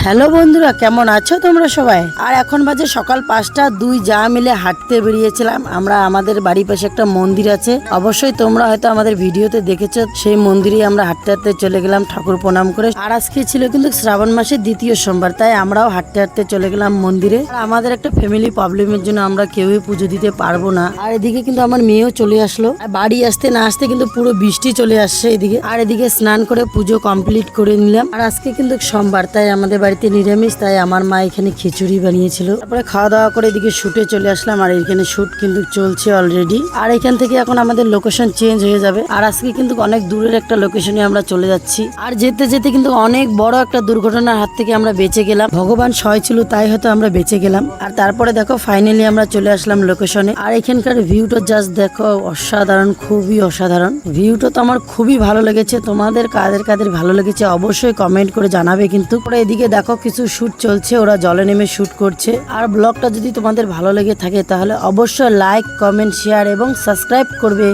Hello বন্ধুরা, কেমন আছো তোমরা সবাই? আর এখন বাজে সকাল 5টা। দুই যা মিলে হাঁটতে বেরিয়েছিলাম আমরা। আমাদের বাড়ির পাশে একটা মন্দির আছে, অবশ্যই তোমরা হয়তো আমাদের ভিডিওতে দেখেছো। সেই মন্দিরে আমরা হাঁটতে হাঁটতে চলে গেলাম ঠাকুর প্রণাম করে। আর আজকে ছিল কিন্তু শ্রাবণ মাসের দ্বিতীয় সোমবার, তাই আমরাও হাঁটতে হাঁটতে চলে গেলাম মন্দিরে। আর আমাদের একটা ফ্যামিলি প্রবলেমের জন্য আমরা কেউই পুজো দিতে পারবো না। আর এদিকে কিন্তু আমার মেয়েও চলে আসলো। আর বাড়ি আসতে না আসতে কিন্তু পুরো বৃষ্টি চলে আসছে এদিকে। আর এদিকে স্নান করে পুজো কমপ্লিট করে নিলাম। আর আজকে কিন্তু সোমবার, তাই আমাদের বাড়িতে নিরামিষ, তাই আমার মা এখানে খিচুড়ি বানিয়েছিল। তারপরে খাওয়া দাওয়া করে এদিকে শুটে চলে আসলাম। আর এখানে শুট কিন্তু চলছে অলরেডি। আর এখান থেকে এখন আমাদের লোকেশন চেঞ্জ হয়ে যাবে। আর আজকে কিন্তু অনেক দূরের একটা লোকেশনে আমরা চলে যাচ্ছি। আর যেতে যেতে কিন্তু অনেক বড় একটা দুর্ঘটনার হাত থেকে আমরা বেঁচে গেলাম। ভগবান সহায় ছিল, তাই হয়তো আমরা বেঁচে গেলাম। আর তারপরে দেখো ফাইনালি আমরা চলে আসলাম লোকেশনে। আর এখানকার ভিউটা জাস্ট দেখো, অসাধারণ, খুবই অসাধারণ ভিউটা। তো আমার খুবই ভালো লেগেছে। তোমাদের কাদের কাদের ভালো লেগেছে অবশ্যই কমেন্ট করে জানাবে। কিন্তু এদিকে দেখো কিছু শুট চলছে, ওরা জলে নেমে শুট করছে। আর ব্লগটা যদি তোমাদের ভালো লেগে থাকে তাহলে অবশ্যই লাইক, কমেন্ট, শেয়ার এবং সাবস্ক্রাইব করবে।